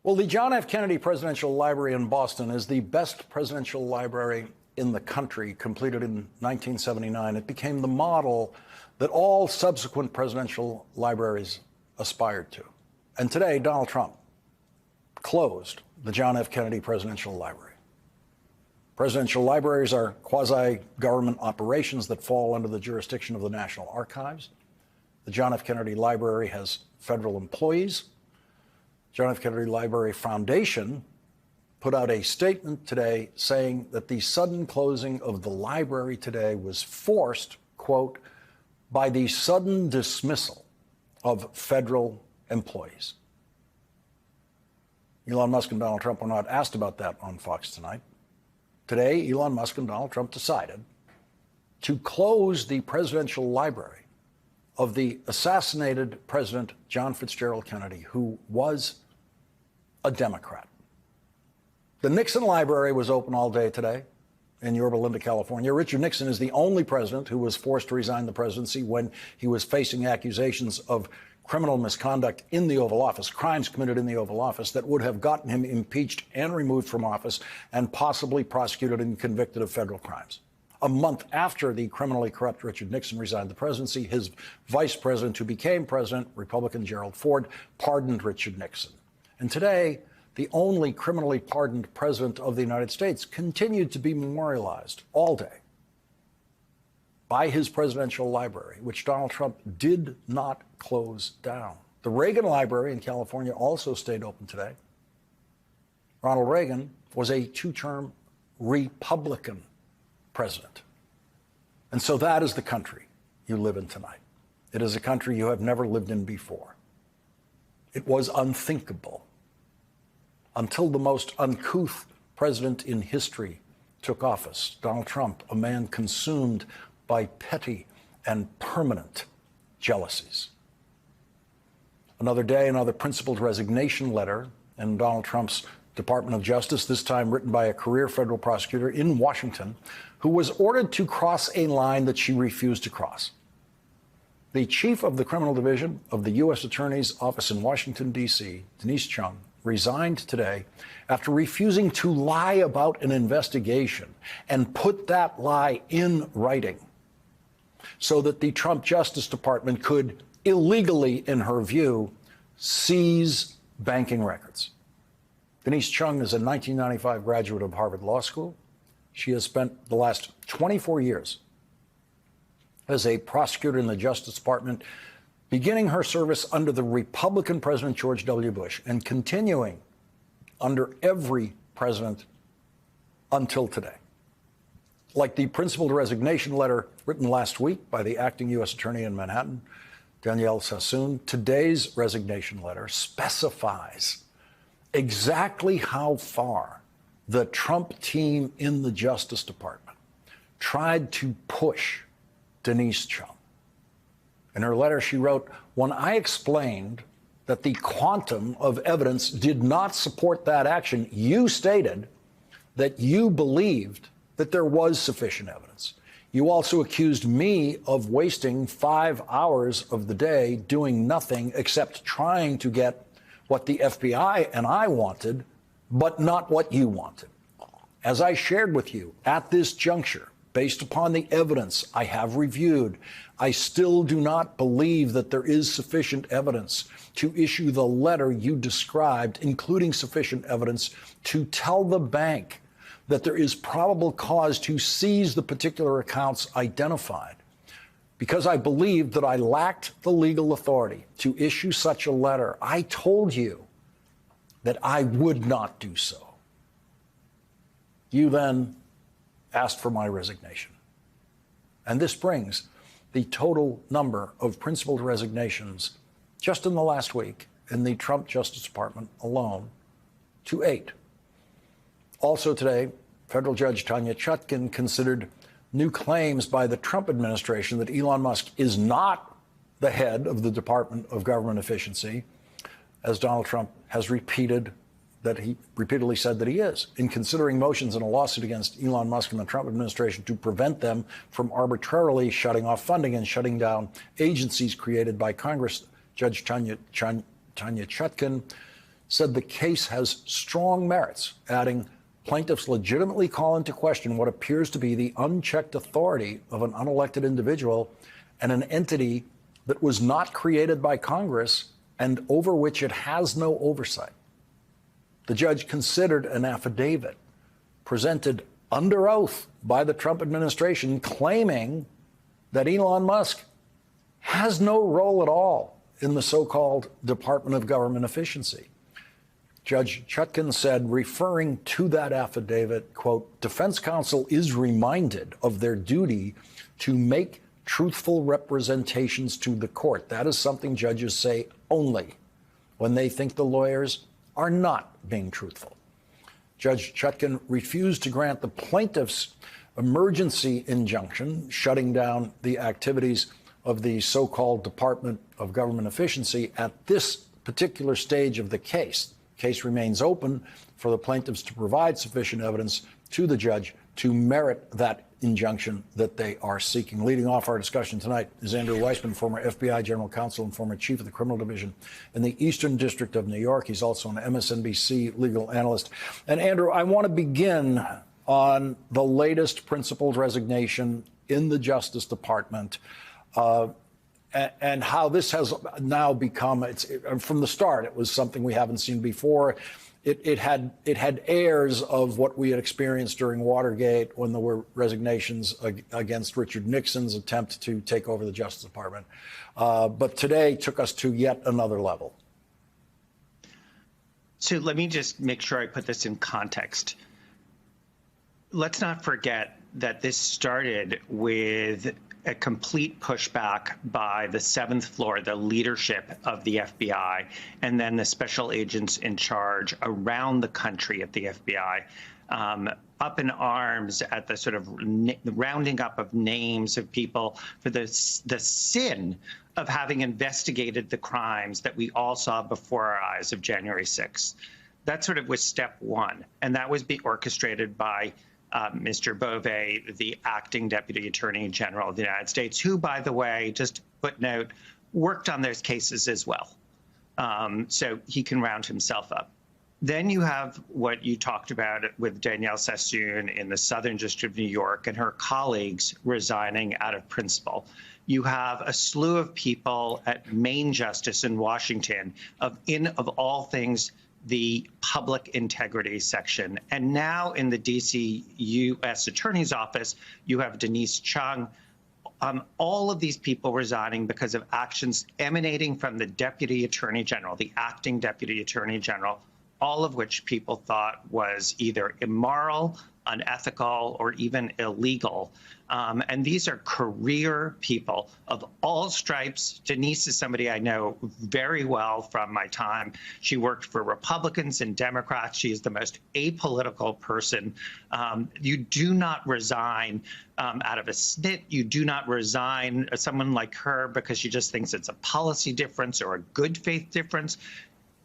Well, the John F. Kennedy Presidential Library in Boston is the best presidential library in the country, completed in 1979. It became the model that all subsequent presidential libraries aspired to. And today, Donald Trump closed the John F. Kennedy Presidential Library. Presidential libraries are quasi-government operations that fall under the jurisdiction of the National Archives. The John F. Kennedy Library has federal employees. John F. Kennedy Library Foundation put out a statement today saying that the sudden closing of the library today was forced, quote, by the sudden dismissal of federal employees. Elon Musk and Donald Trump were not asked about that on Fox Tonight. Today, Elon Musk and Donald Trump decided to close the presidential library of the assassinated President John Fitzgerald Kennedy, who was a Democrat. The Nixon Library was open all day today in Yorba Linda, California. Richard Nixon is the only president who was forced to resign the presidency when he was facing accusations of criminal misconduct in the Oval Office, crimes committed in the Oval Office that would have gotten him impeached and removed from office and possibly prosecuted and convicted of federal crimes. A month after the criminally corrupt Richard Nixon resigned the presidency, his vice president, who became president, Republican Gerald Ford, pardoned Richard Nixon. And today, the only criminally pardoned president of the United States continued to be memorialized all day by his presidential library, which Donald Trump did not close down. The Reagan Library in California also stayed open today. Ronald Reagan was a two-term Republican president. And so that is the country you live in tonight. It is a country you have never lived in before. It was unthinkable until the most uncouth president in history took office, Donald Trump, a man consumed by petty and permanent jealousies. Another day, another principled resignation letter in Donald Trump's Department of Justice, this time written by a career federal prosecutor in Washington, who was ordered to cross a line that she refused to cross. The chief of the criminal division of the U.S. Attorney's Office in Washington, D.C., Denise Chung, resigned today after refusing to lie about an investigation and put that lie in writing so that the Trump Justice Department could illegally, in her view, seize banking records. Denise Chung is a 1995 graduate of Harvard Law School. She has spent the last 24 years as a prosecutor in the Justice Department, beginning her service under the Republican President George W. Bush and continuing under every president until today. Like the principled resignation letter written last week by the acting U.S. Attorney in Manhattan, Danielle Sassoon, today's resignation letter specifies exactly how far the Trump team in the Justice Department tried to push Denise Chung. In her letter, she wrote, "When I explained that the quantum of evidence did not support that action, you stated that you believed that there was sufficient evidence. You also accused me of wasting 5 hours of the day doing nothing except trying to get what the FBI and I wanted, but not what you wanted. As I shared with you at this juncture, based upon the evidence I have reviewed, I still do not believe that there is sufficient evidence to issue the letter you described, including sufficient evidence to tell the bank that there is probable cause to seize the particular accounts identified. Because I believed that I lacked the legal authority to issue such a letter, I told you that I would not do so. You then asked for my resignation. And this brings the total number of principled resignations just in the last week in the Trump Justice Department alone to 8. Also today, federal judge Tanya Chutkan considered new claims by the Trump administration that Elon Musk is not the head of the Department of Government Efficiency, as Donald Trump has repeatedly said that he is, in considering motions in a lawsuit against Elon Musk and the Trump administration to prevent them from arbitrarily shutting off funding and shutting down agencies created by Congress. Judge Tanya Chutkan said the case has strong merits, adding, plaintiffs legitimately call into question what appears to be the unchecked authority of an unelected individual and an entity that was not created by Congress and over which it has no oversight. The judge considered an affidavit presented under oath by the Trump administration claiming that Elon Musk has no role at all in the so-called Department of Government Efficiency. Judge Chutkan said, referring to that affidavit, quote, defense counsel is reminded of their duty to make truthful representations to the court. That is something judges say only when they think the lawyers are not being truthful. Judge Chutkan refused to grant the plaintiff's emergency injunction, shutting down the activities of the so-called Department of Government Efficiency at this particular stage of the case. The case remains open for the plaintiffs to provide sufficient evidence to the judge to merit that injunction that they are seeking. Leading off our discussion tonight is Andrew Weissmann, former FBI General Counsel and former Chief of the Criminal Division in the Eastern District of New York. He's also an MSNBC legal analyst. And Andrew, I want to begin on the latest principled resignation in the Justice Department and how this has now become, from the start, it was something we haven't seen before. It had airs of what we had experienced during Watergate when there were resignations against Richard Nixon's attempt to take over the Justice Department. But today took us to yet another level. So let me just make sure I put this in context. Let's not forget that this started with a complete pushback by the seventh floor, the leadership of the FBI, and then the special agents in charge around the country at the FBI, up in arms at the sort of rounding up of names of people for the sin of having investigated the crimes that we all saw before our eyes of January 6th. That sort of was step one, and that was orchestrated by Mr. Beauvais, the acting Deputy Attorney General of the United States, who, by the way, just footnote, worked on those cases as well. So he can round himself up. Then you have what you talked about with Danielle Sassoon in the Southern District of New York and her colleagues resigning out of principle. You have a slew of people at Main Justice in Washington of all things, the public integrity section. And now in the D.C. U.S. Attorney's Office, you have Denise Chung. All of these people resigning because of actions emanating from the Deputy Attorney General, the acting Deputy Attorney General, all of which people thought was either immoral, unethical, or even illegal. And these are career people of all stripes. Denise is somebody I know very well from my time. She worked for Republicans and Democrats. She is the most apolitical person. You do not resign out of a snit. You do not resign someone like her because she just thinks it's a policy difference or a good faith difference.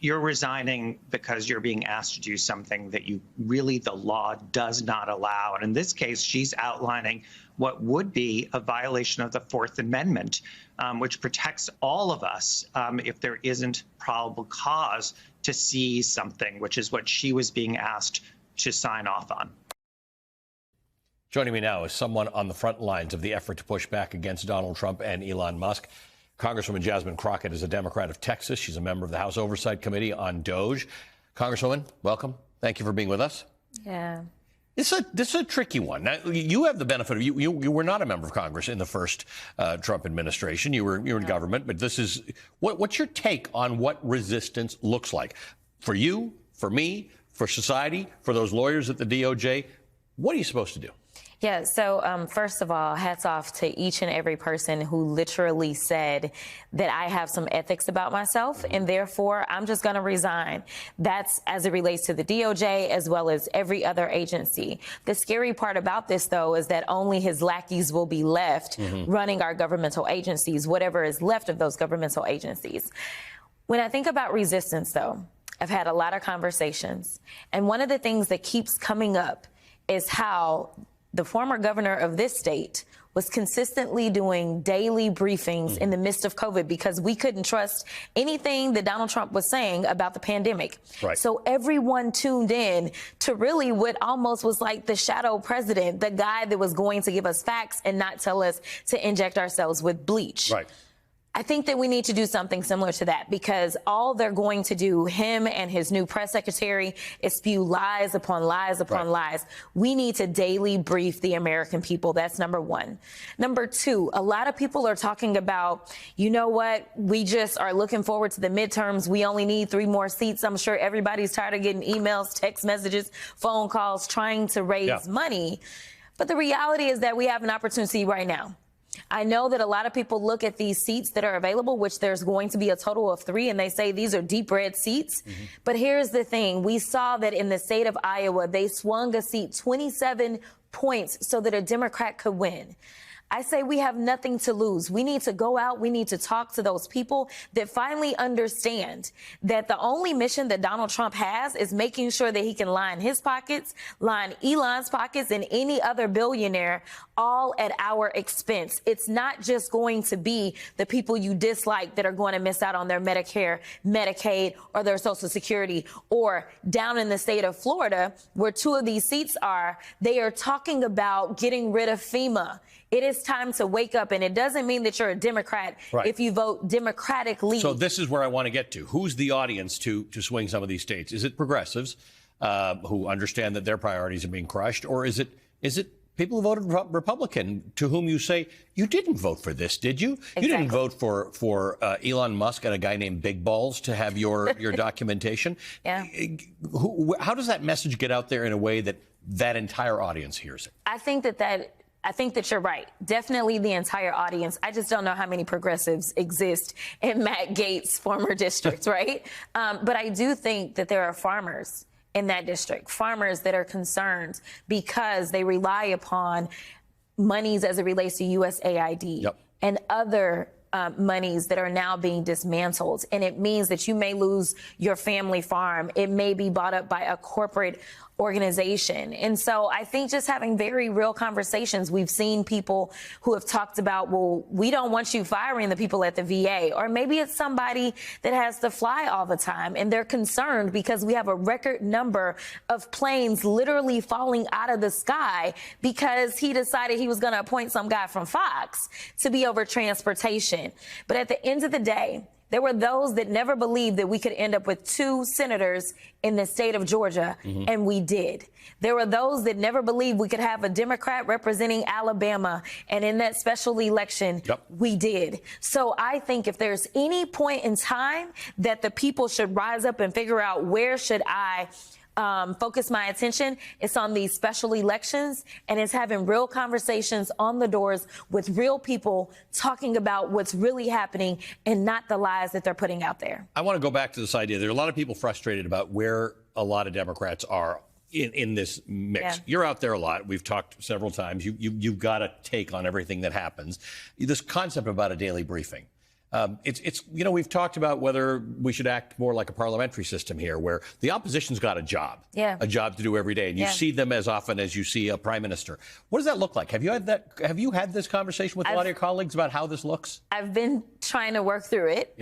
You're resigning because you're being asked to do something that the law does not allow. And in this case, she's outlining what would be a violation of the Fourth Amendment, which protects all of us if there isn't probable cause to seize something, which is what she was being asked to sign off on. Joining me now is someone on the front lines of the effort to push back against Donald Trump and Elon Musk. Congresswoman Jasmine Crockett is a Democrat of Texas. She's a member of the House Oversight Committee on DOJ. Congresswoman, welcome. Thank you for being with us. Yeah. This is a tricky one. Now, you have the benefit of you were not a member of Congress in the first Trump administration. You were in government, but this is what's your take on what resistance looks like for you, for me, for society, for those lawyers at the DOJ? What are you supposed to do? Yeah, so first of all, hats off to each and every person who literally said that I have some ethics about myself and therefore I'm just going to resign. That's as it relates to the DOJ as well as every other agency. The scary part about this, though, is that only his lackeys will be left running our governmental agencies, whatever is left of those governmental agencies. When I think about resistance, though, I've had a lot of conversations. And one of the things that keeps coming up is how the former governor of this state was consistently doing daily briefings in the midst of COVID because we couldn't trust anything that Donald Trump was saying about the pandemic. Right. So everyone tuned in to really what almost was like the shadow president, the guy that was going to give us facts and not tell us to inject ourselves with bleach. Right. I think that we need to do something similar to that because all they're going to do, him and his new press secretary, is spew lies upon lies upon lies. We need to daily brief the American people. That's number one. Number two, a lot of people are talking about, you know what, we just are looking forward to the midterms. We only need 3 more seats. I'm sure everybody's tired of getting emails, text messages, phone calls, trying to raise money. But the reality is that we have an opportunity right now. I know that a lot of people look at these seats that are available, which there's going to be a total of 3, and they say these are deep red seats. But here's the thing. We saw that in the state of Iowa, they swung a seat 27 points so that a Democrat could win. I say we have nothing to lose. We need to go out. We need to talk to those people that finally understand that the only mission that Donald Trump has is making sure that he can line his pockets, line Elon's pockets, and any other billionaire, all at our expense. It's not just going to be the people you dislike that are going to miss out on their Medicare, Medicaid, or their Social Security. Or down in the state of Florida, where 2 of these seats are, they are talking about getting rid of FEMA. It is time to wake up, and it doesn't mean that you're a Democrat if you vote Democratically. So this is where I want to get to. Who's the audience to swing some of these states? Is it progressives who understand that their priorities are being crushed, or is it people who voted Republican to whom you say, you didn't vote for this, did you? Exactly. You didn't vote for Elon Musk and a guy named Big Balls to have your documentation. Yeah. How does that message get out there in a way that entire audience hears it? I think that you're right. Definitely the entire audience. I just don't know how many progressives exist in Matt Gaetz' former district, right? But I do think that there are farmers in that district, farmers that are concerned because they rely upon monies as it relates to USAID and other monies that are now being dismantled. And it means that you may lose your family farm. It may be bought up by a corporate organization. And so I think just having very real conversations, we've seen people who have talked about, well, we don't want you firing the people at the VA, or maybe it's somebody that has to fly all the time and they're concerned because we have a record number of planes literally falling out of the sky because he decided he was going to appoint some guy from Fox to be over transportation. But at the end of the day, there were those that never believed that we could end up with 2 senators in the state of Georgia, and we did. There were those that never believed we could have a Democrat representing Alabama, and in that special election, we did. So I think if there's any point in time that the people should rise up and figure out where should I focus my attention, it's on these special elections, and it's having real conversations on the doors with real people talking about what's really happening and not the lies that they're putting out there. I want to go back to this idea. There are a lot of people frustrated about where a lot of Democrats are in this mix. Yeah. You're out there a lot. We've talked several times. You've got a take on everything that happens. This concept about a daily briefing. It's we've talked about whether we should act more like a parliamentary system here, where the opposition's got a job to do every day, and you see them as often as you see a prime minister. What does that look like? Have you had this conversation with a lot of your colleagues about how this looks? I've been trying to work through it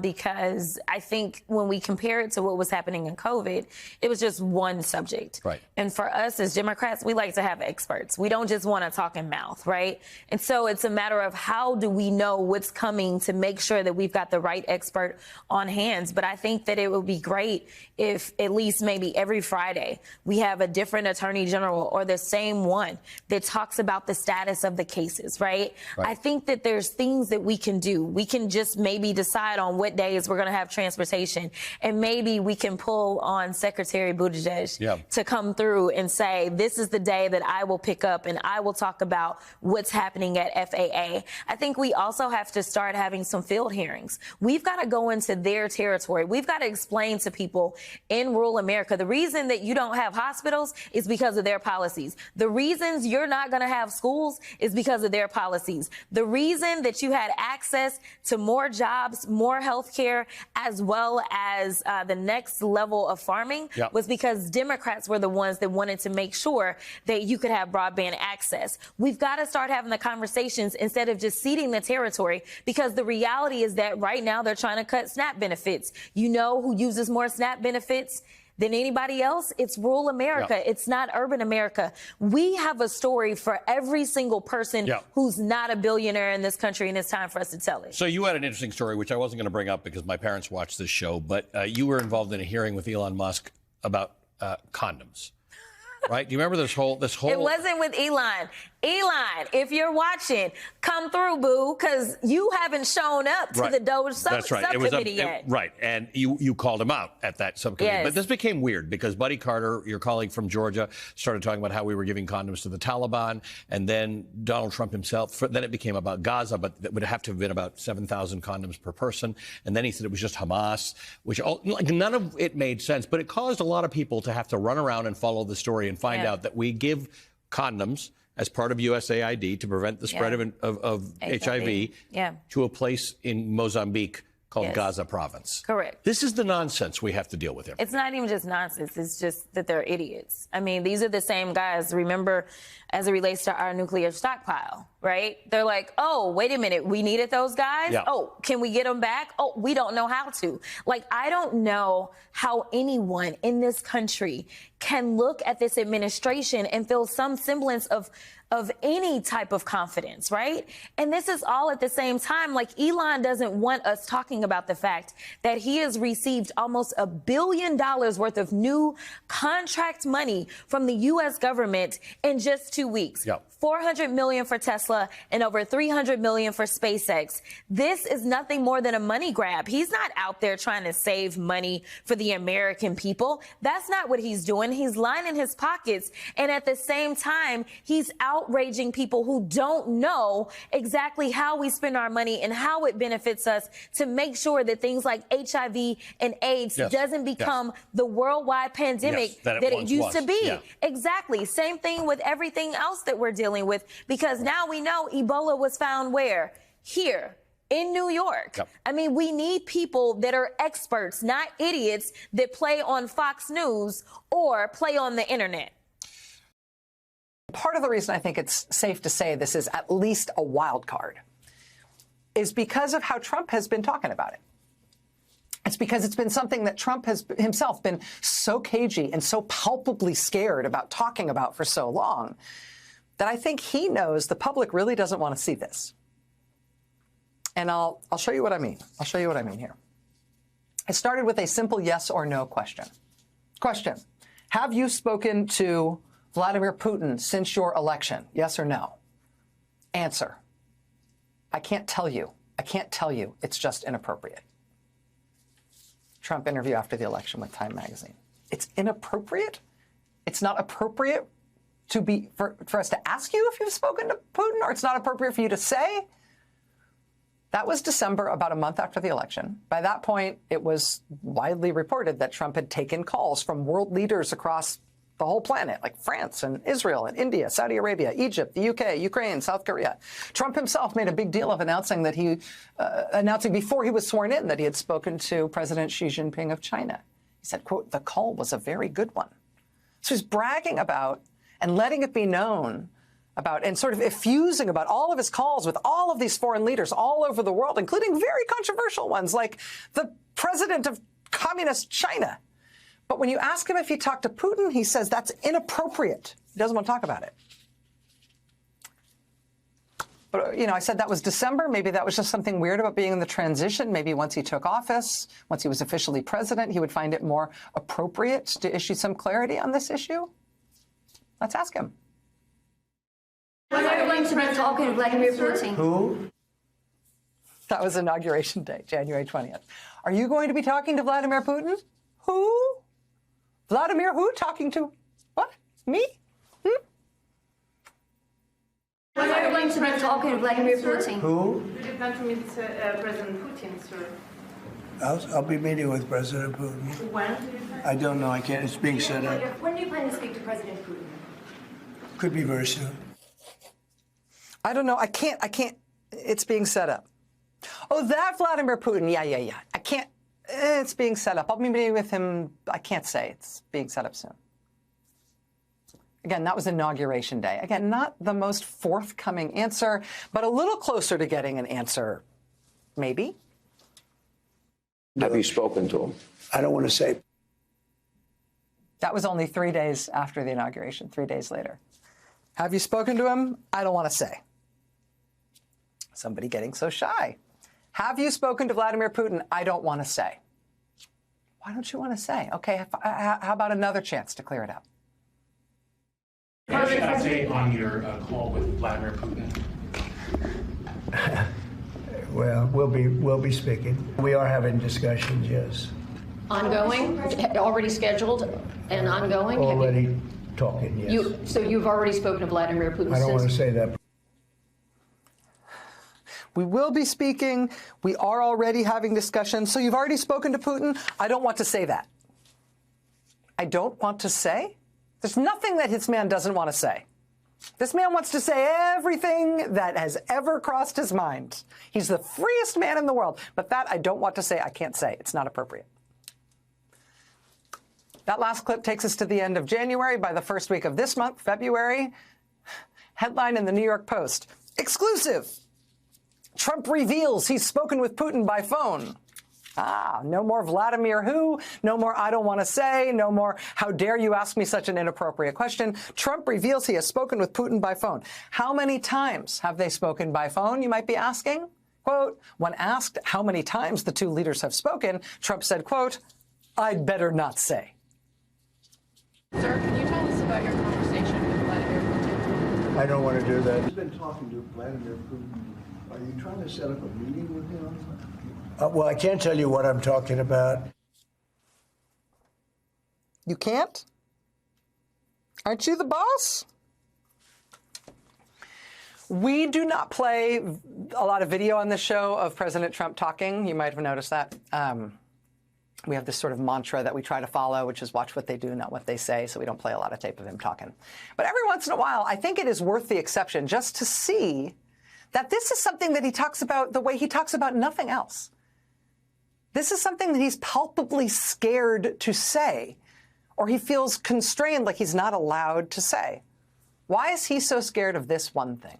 because I think when we compare it to what was happening in COVID, it was just one subject. Right. And for us as Democrats, we like to have experts. We don't just want to talk in mouth, right? And so it's a matter of how do we know what's coming to make sure that we've got the right expert on hand. But I think that it would be great if at least maybe every Friday we have a different attorney general or the same one that talks about the status of the cases, right? I think that there's things that we can do. We can just maybe decide on what days we're going to have transportation, and maybe we can pull on Secretary Buttigieg to come through and say, this is the day that I will pick up and I will talk about what's happening at FAA. I think we also have to start having some some field hearings. We've got to go into their territory. We've got to explain to people in rural America, the reason that you don't have hospitals is because of their policies. The reasons you're not going to have schools is because of their policies. The reason that you had access to more jobs, more health care, as well as the next level of farming was because Democrats were the ones that wanted to make sure that you could have broadband access. We've got to start having the conversations instead of just ceding the territory, because the reality is that right now they're trying to cut SNAP benefits. You know who uses more SNAP benefits than anybody else? It's rural America. It's not urban America. We have a story for every single person who's not a billionaire in this country, and it's time for us to tell it. So you had an interesting story, which I wasn't going to bring up because my parents watched this show, but you were involved in a hearing with Elon Musk about condoms. Right? Do you remember this whole? It wasn't with Elon. Elon, if you're watching, come through, boo, because you haven't shown up to the Doge subcommittee yet. Right, and you called him out at that subcommittee. Yes. But this became weird because Buddy Carter, your colleague from Georgia, started talking about how we were giving condoms to the Taliban, and then Donald Trump himself. Then it became about Gaza, but that would have to have been about 7,000 condoms per person. And then he said it was just Hamas, which none of it made sense. But it caused a lot of people to have to run around and follow the story and find out that we give condoms as part of USAID to prevent the spread of HIV to a place in Mozambique called Gaza province. Correct. This is the nonsense we have to deal with here. It's not even just nonsense. It's just that they're idiots. I mean, these are the same guys, remember, as it relates to our nuclear stockpile, right? They're like, oh, wait a minute, we needed those guys? Yeah. Oh, can we get them back? Oh, we don't know how to. Like, I don't know how anyone in this country can look at this administration and feel some semblance of any type of confidence, right? And this is all at the same time. Like, Elon doesn't want us talking about the fact that he has received almost $1 billion worth of new contract money from the U.S. government in just 2 weeks. Yep. $400 million for Tesla and over $300 million for SpaceX. This is nothing more than a money grab. He's not out there trying to save money for the American people. That's not what he's doing. He's lining his pockets. And at the same time, he's outraging people who don't know exactly how we spend our money and how it benefits us to make sure that things like HIV and AIDS doesn't become the worldwide pandemic that it used to be. Yeah. Exactly. Same thing with everything else that we're dealing with, because now we know Ebola was found where? Here in New York. Yep. I mean, we need people that are experts, not idiots that play on Fox News or play on the internet. Part of the reason I think it's safe to say this is at least a wild card is because of how Trump has been talking about it. It's because it's been something that Trump has himself been so cagey and so palpably scared about talking about for so long that I think he knows the public really doesn't want to see this. And I'll show you what I mean. I'll show you what I mean here. It started with a simple yes or no question. Question: have you spoken to Vladimir Putin since your election? Yes or no? Answer: I can't tell you. I can't tell you. It's just inappropriate. Trump interview after the election with Time magazine. It's inappropriate? It's not appropriate for us to ask you if you've spoken to Putin, or it's not appropriate for you to say? That was December, about a month after the election. By that point, it was widely reported that Trump had taken calls from world leaders across the whole planet, like France and Israel and India, Saudi Arabia, Egypt, the UK, Ukraine, South Korea. Trump himself made a big deal of announcing that announcing before he was sworn in that he had spoken to President Xi Jinping of China. He said, quote, the call was a very good one. So he's bragging about and letting it be known about and sort of effusing about all of his calls with all of these foreign leaders all over the world, including very controversial ones like the president of communist China. But when you ask him if he talked to Putin, he says that's inappropriate. He doesn't want to talk about it. But, I said that was December. Maybe that was just something weird about being in the transition. Maybe once he took office, once he was officially president, he would find it more appropriate to issue some clarity on this issue. Let's ask him. When are you going to be talking to Vladimir Putin? Who? That was Inauguration Day, January 20th. Are you going to be talking to Vladimir Putin? Who? Vladimir who? Talking to what? Me? When are you going to be talking to Vladimir Putin? Who? Do you plan to meet President Putin, sir? I'll be meeting with President Putin. When do you plan? I don't know. I can't. It's being set up. When do you plan to speak to President Putin? Could be very soon. I don't know. I can't. It's being set up. Oh, that Vladimir Putin. Yeah. I can't. It's being set up. I'll be meeting with him. I can't say. It's being set up soon. Again, that was Inauguration Day. Again, not the most forthcoming answer, but a little closer to getting an answer, maybe. Have you spoken to him? I don't want to say. That was only 3 days after the inauguration, 3 days later. Have you spoken to him? I don't want to say. Somebody getting so shy. Have you spoken to Vladimir Putin? I don't want to say. Why don't you want to say? Okay, how about another chance to clear it up? What's your update on your call with Vladimir Putin? Well, we'll be speaking. We are having discussions. Yes. Ongoing, already scheduled and ongoing? Already talking. Yes. So you've already spoken to Vladimir Putin? I don't want to say that. We will be speaking. We are already having discussions. So you've already spoken to Putin? I don't want to say that. I don't want to say? There's nothing that this man doesn't want to say. This man wants to say everything that has ever crossed his mind. He's the freest man in the world. But that I don't want to say. I can't say. It's not appropriate. That last clip takes us to the end of January. By the first week of this month, February, headline in the New York Post, exclusive. Trump reveals he's spoken with Putin by phone. No more Vladimir who, no more I don't want to say, no more how dare you ask me such an inappropriate question. Trump reveals he has spoken with Putin by phone. How many times have they spoken by phone, you might be asking? Quote, when asked how many times the two leaders have spoken, Trump said, quote, I'd better not say. Sir, can you tell us about your conversation with Vladimir Putin? I don't want to do that. You've been talking to Vladimir Putin. Are you trying to set up a meeting with him? Well, I can't tell you what I'm talking about. You can't? Aren't you the boss? We do not play a lot of video on this show of President Trump talking. You might have noticed that. We have this sort of mantra that we try to follow, which is watch what they do, not what they say, so we don't play a lot of tape of him talking. But every once in a while, I think it is worth the exception just to see that this is something that he talks about the way he talks about nothing else. This is something that he's palpably scared to say, or he feels constrained like he's not allowed to say. Why is he so scared of this one thing?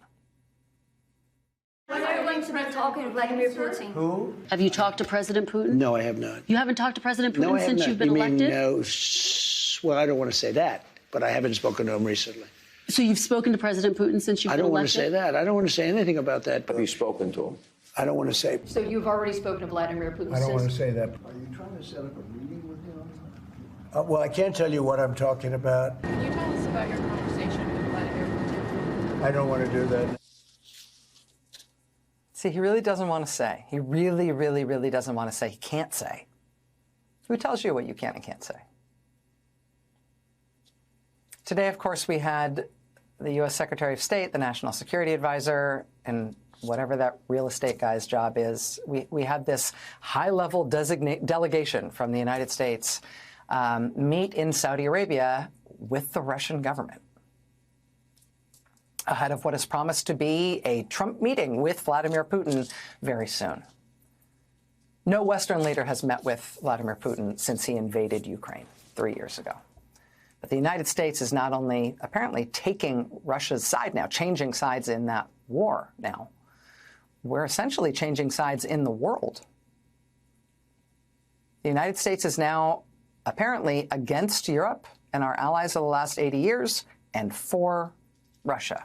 When are you going to be talking to Vladimir Putin? Who? Have you talked to President Putin? No, I have not. You haven't talked to President Putin No, I have since not. you've been You elected? mean, well, I don't want to say that, but I haven't spoken to him recently. So you've spoken to President Putin since you've I been don't elected? want to say that. I don't want to say anything about that. Have you spoken to him? I don't want to say. So you've already spoken to Vladimir Putin I don't want to since... say that. Are you trying to set up a meeting with him? Well, I can't tell you what I'm talking about. Can you tell us about your conversation with Vladimir Putin? I don't want to do that. See, he really doesn't want to say. He really, really, really doesn't want to say. He can't say. Who tells you what you can and can't say? Today, of course, we had the U.S. Secretary of State, the National Security Advisor, and whatever that real estate guy's job is. We had this high-level delegation from the United States meet in Saudi Arabia with the Russian government ahead of what is promised to be a Trump meeting with Vladimir Putin very soon. No Western leader has met with Vladimir Putin since he invaded Ukraine 3 years ago. But the United States is not only apparently taking Russia's side now, changing sides in that war now, we're essentially changing sides in the world. The United States is now apparently against Europe and our allies of the last 80 years and for Russia.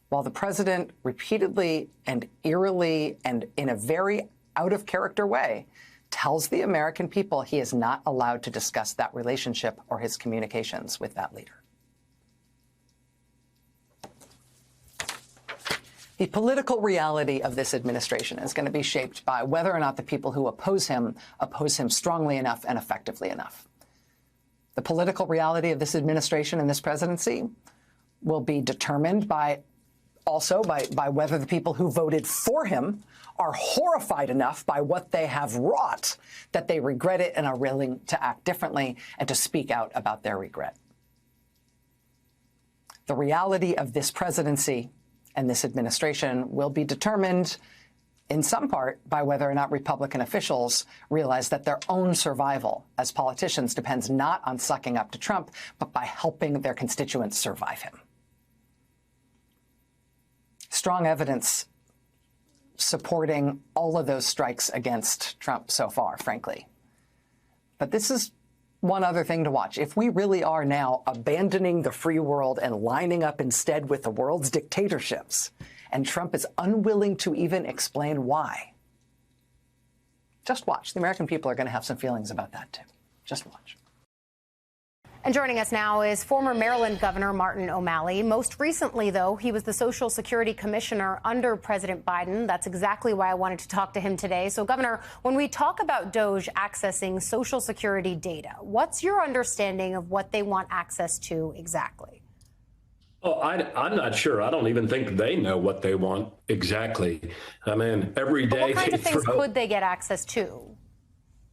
While the president repeatedly and eerily and in a very out-of-character way tells the American people he is not allowed to discuss that relationship or his communications with that leader. The political reality of this administration is going to be shaped by whether or not the people who oppose him strongly enough and effectively enough. The political reality of this administration and this presidency will be determined by also by whether the people who voted for him are horrified enough by what they have wrought that they regret it and are willing to act differently and to speak out about their regret. The reality of this presidency and this administration will be determined in some part by whether or not Republican officials realize that their own survival as politicians depends not on sucking up to Trump, but by helping their constituents survive him. Strong evidence supporting all of those strikes against Trump so far, frankly. But this is one other thing to watch. If we really are now abandoning the free world and lining up instead with the world's dictatorships, and Trump is unwilling to even explain why, just watch. The American people are going to have some feelings about that, too. Just watch. And joining us now is former Maryland Governor Martin O'Malley. Most recently, though, he was the Social Security Commissioner under President Biden. That's exactly why I wanted to talk to him today. So, Governor, when we talk about DOJ accessing Social Security data, what's your understanding of what they want access to exactly? Oh, I'm not sure. I don't even think they know what they want exactly. I mean, every day. What kind of things could they get access to?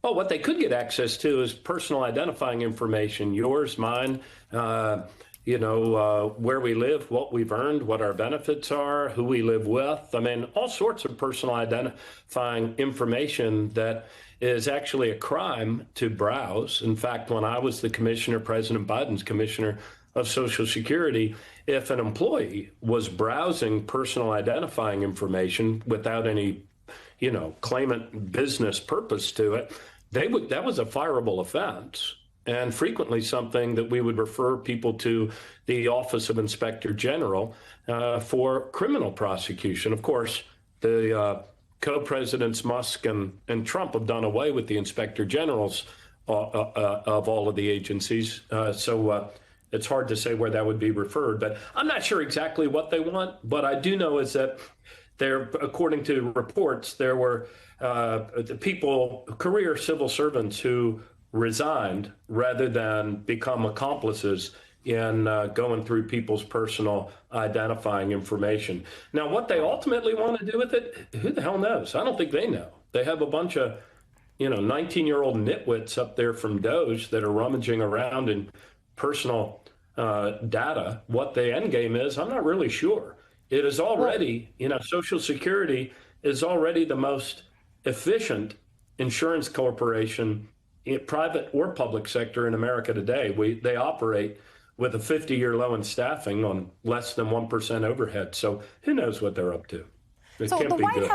Oh, what they could get access to is personal identifying information, yours, mine, where we live, what we've earned, what our benefits are, who we live with. I mean, all sorts of personal identifying information that is actually a crime to browse. In fact, when I was the commissioner, President Biden's commissioner of Social Security, if an employee was browsing personal identifying information without any claimant business purpose to it, that was a fireable offense, and frequently something that we would refer people to the Office of Inspector General for criminal prosecution. Of course, the co-presidents Musk and Trump have done away with the Inspector Generals of all of the agencies. So it's hard to say where that would be referred, but I'm not sure exactly what they want. But I do know is that according to reports, there were career civil servants who resigned rather than become accomplices in going through people's personal identifying information. Now, what they ultimately want to do with it, who the hell knows? I don't think they know. They have a bunch of, 19-year-old nitwits up there from DOJ that are rummaging around in personal data. What the end game is, I'm not really sure. It is already, Social Security is already the most efficient insurance corporation, private or public sector in America today. They operate with a 50-year low in staffing on less than 1% overhead. So who knows what they're up to? It can't be good.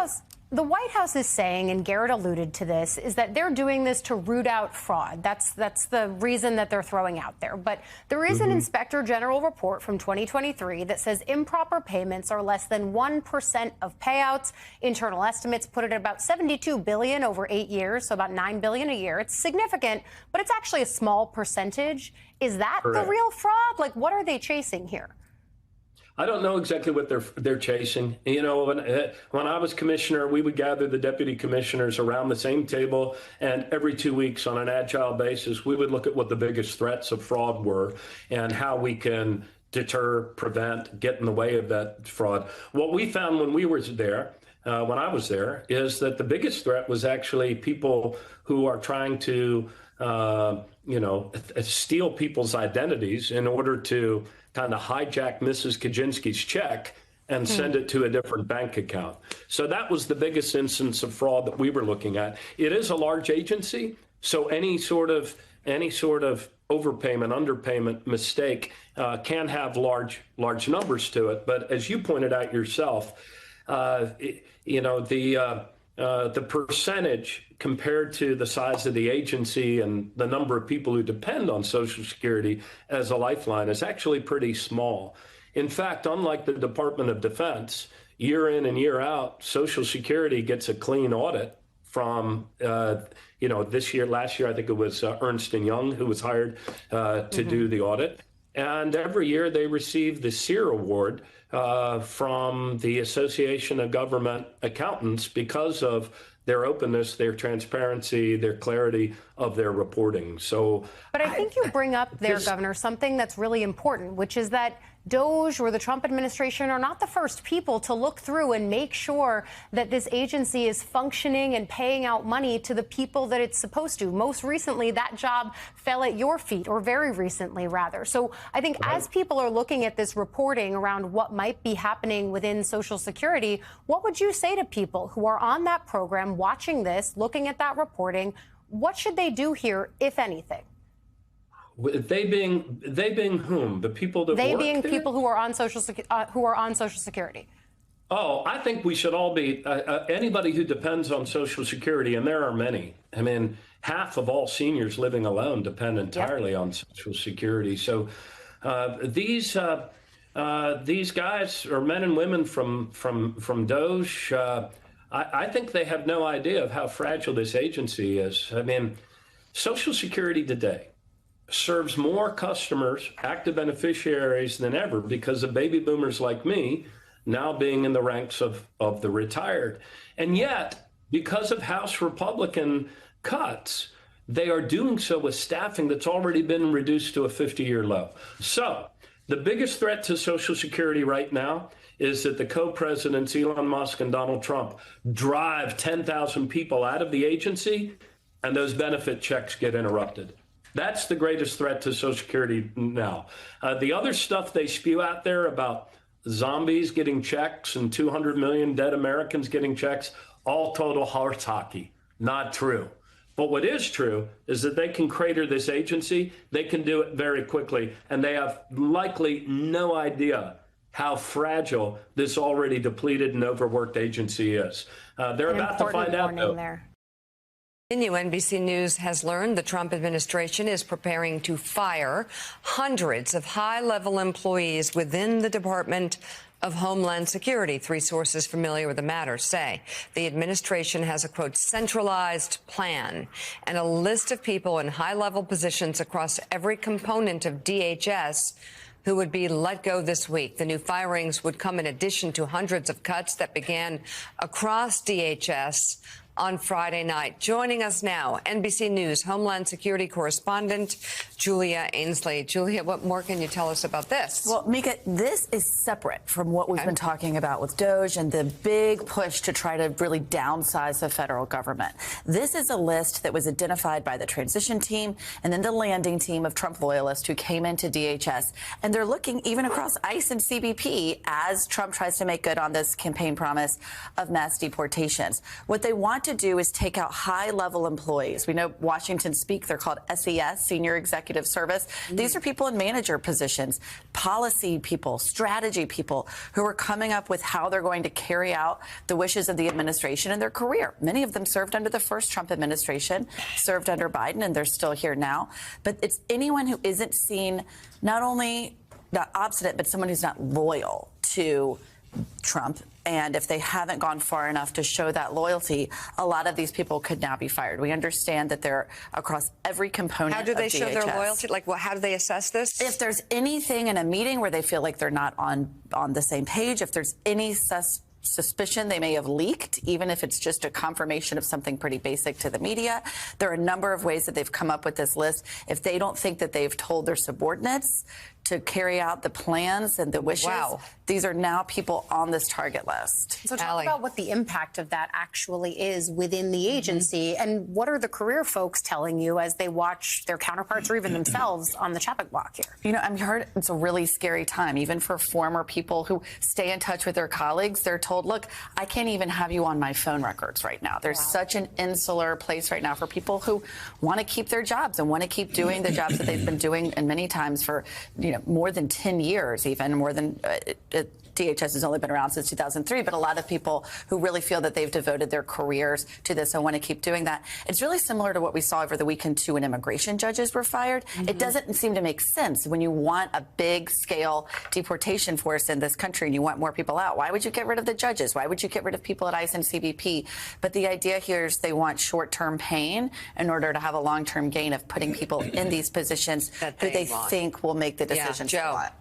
The White House is saying, and Garrett alluded to this, is that they're doing this to root out fraud. That's the reason that they're throwing out there. But there is an Inspector General report from 2023 that says improper payments are less than 1% of payouts. Internal estimates put it at about $72 billion over 8 years, so about $9 billion a year. It's significant, but it's actually a small percentage. Is that the real fraud? Like, what are they chasing here? I don't know exactly what they're chasing. When I was commissioner, we would gather the deputy commissioners around the same table, and every 2 weeks on an agile basis, we would look at what the biggest threats of fraud were and how we can deter, prevent, get in the way of that fraud. What we found when we were there, when I was there, is that the biggest threat was actually people who are trying to, steal people's identities in order to kind of hijack Mrs. Kaczynski's check and send it to a different bank account. So that was the biggest instance of fraud that we were looking at. It is a large agency, so any sort of overpayment, underpayment mistake can have large numbers to it. But as you pointed out yourself, the percentage compared to the size of the agency and the number of people who depend on Social Security as a lifeline is actually pretty small. In fact, unlike the Department of Defense, year in and year out, Social Security gets a clean audit from, last year, I think it was Ernst & Young who was hired to do the audit. And every year they receive the SEER award from the Association of Government Accountants because of their openness, their transparency, their clarity of their reporting. So, but I think you bring up there, Governor, something that's really important, which is that DOJ or the Trump administration are not the first people to look through and make sure that this agency is functioning and paying out money to the people that it's supposed to. Most recently, that job fell at your feet, or very recently, rather. So I think as people are looking at this reporting around what might be happening within Social Security, what would you say to people who are on that program, watching this, looking at that reporting? What should they do here, if anything? They being whom? The people that They work being there? people who are on Social Security. Oh, I think we should all be anybody who depends on Social Security, and there are many. I mean, half of all seniors living alone depend entirely on Social Security. So these guys are men and women from DOJ. I think they have no idea of how fragile this agency is. I mean, Social Security today serves more customers, active beneficiaries than ever because of baby boomers like me now being in the ranks of the retired. And yet, because of House Republican cuts, they are doing so with staffing that's already been reduced to a 50-year low. So the biggest threat to Social Security right now is that the co-presidents, Elon Musk and Donald Trump, drive 10,000 people out of the agency, and those benefit checks get interrupted. That's the greatest threat to Social Security now. The other stuff they spew out there about zombies getting checks and 200 million dead Americans getting checks, all total horse hockey. Not true. But what is true is that they can crater this agency. They can do it very quickly, and they have likely no idea how fragile this already depleted and overworked agency is. They're about to find out, though. NBC News has learned the Trump administration is preparing to fire hundreds of high-level employees within the Department of Homeland Security. Three sources familiar with the matter say the administration has a, quote, centralized plan and a list of people in high-level positions across every component of DHS who would be let go this week. The new firings would come in addition to hundreds of cuts that began across DHS on Friday night. Joining us now, NBC News Homeland Security correspondent Julia Ainsley. Julia, what more can you tell us about this? Well, Mika, this is separate from what we've been talking about with DOJ and the big push to try to really downsize the federal government. This is a list that was identified by the transition team and then the landing team of Trump loyalists who came into DHS. And they're looking even across ICE and CBP as Trump tries to make good on this campaign promise of mass deportations. What they want to do is take out high-level employees. We know Washington speak. They're called SES, Senior Executive Service. These are people in manager positions, policy people, strategy people who are coming up with how they're going to carry out the wishes of the administration in their career. Many of them served under the first Trump administration, served under Biden, and they're still here now. But it's anyone who isn't seen not only not obstinate, but someone who's not loyal to Trump. And if they haven't gone far enough to show that loyalty, a lot of these people could now be fired. We understand that they're across every component of DHS. How do they show their loyalty? Like, how do they assess this? If there's anything in a meeting where they feel like they're not on the same page, if there's any suspicion they may have leaked, even if it's just a confirmation of something pretty basic to the media. There are a number of ways that they've come up with this list. If they don't think that they've told their subordinates to carry out the plans and the wishes, these are now people on this target list. So talk about what the impact of that actually is within the agency, and what are the career folks telling you as they watch their counterparts or even themselves on the chopping block here? You know, I'm heard it's a really scary time, even for former people who stay in touch with their colleagues. They're told, look, I can't even have you on my phone records right now. There's such an insular place right now for people who want to keep their jobs and want to keep doing the jobs that they've been doing, and many times for, more than 10 years, even more than DHS has only been around since 2003, but a lot of people who really feel that they've devoted their careers to this and want to keep doing that. It's really similar to what we saw over the weekend, too, when immigration judges were fired. It doesn't seem to make sense when you want a big-scale deportation force in this country and you want more people out. Why would you get rid of the judges? Why would you get rid of people at ICE and CBP? But the idea here is they want short-term pain in order to have a long-term gain of putting people in these positions who they think will make the decisions they want.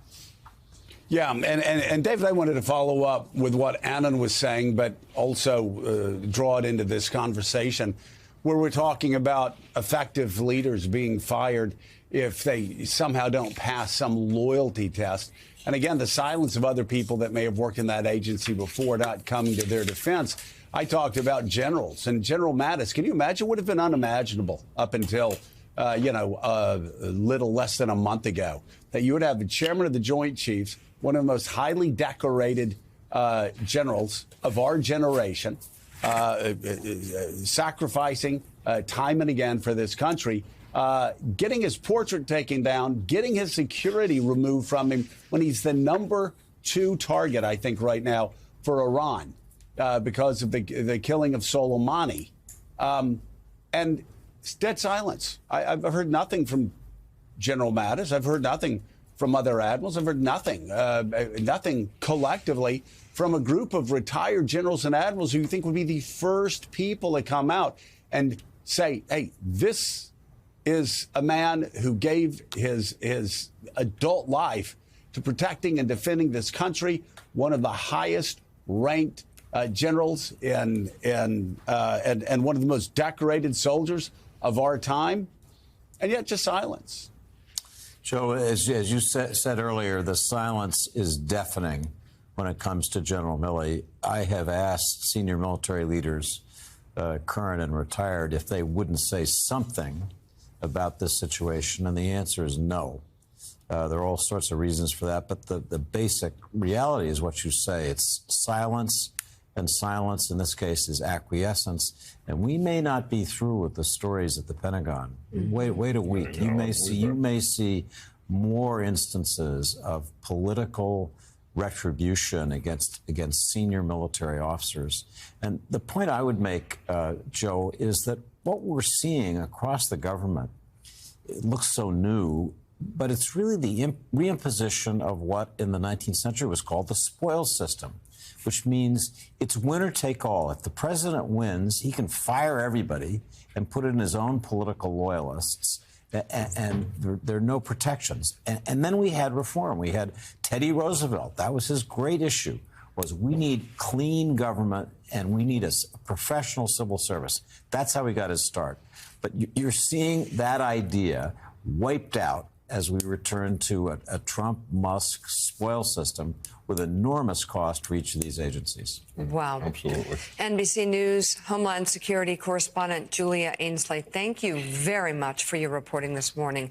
Yeah, and David, I wanted to follow up with what Annan was saying, but also draw it into this conversation where we're talking about effective leaders being fired. if they somehow don't pass some loyalty test. And again, the silence of other people that may have worked in that agency before not coming to their defense. I talked about generals, and General Mattis, can you imagine? Would have been unimaginable up until, a little less than a month ago, that you would have the chairman of the Joint Chiefs, one of the most highly decorated generals of our generation, sacrificing time and again for this country, getting his portrait taken down, getting his security removed from him when he's the #2 target, I think, right now for Iran because of the killing of Soleimani. And it's dead silence. I've heard nothing from General Mattis. I've heard nothing from other admirals. I've heard nothing, nothing collectively from a group of retired generals and admirals who you think would be the first people to come out and say, hey, this is a man who gave his adult life to protecting and defending this country, one of the highest ranked generals and one of the most decorated soldiers of our time, and yet just silence. Joe, as you said earlier, the silence is deafening when it comes to General Milley. I have asked senior military leaders, current and retired, if they wouldn't say something about this situation, and the answer is no. There are all sorts of reasons for that, but the basic reality is what you say. It's silence, and silence in this case is acquiescence. And we may not be through with the stories at the Pentagon. Wait a week. You may see more instances of political retribution against senior military officers. And the point I would make, Joe, is that what we're seeing across the government, it looks so new, but it's really the reimposition of what in the 19th century was called the spoils system, which means it's winner take all. If the president wins, he can fire everybody and put in his own political loyalists, and there are no protections. And then we had reform. We had Teddy Roosevelt. That was his great issue, was we need clean government and we need a professional civil service. That's how we got his start. But you're seeing that idea wiped out as we return to a Trump-Musk spoil system with enormous cost for each of these agencies. Wow. Absolutely. NBC News Homeland Security correspondent Julia Ainsley, thank you very much for your reporting this morning.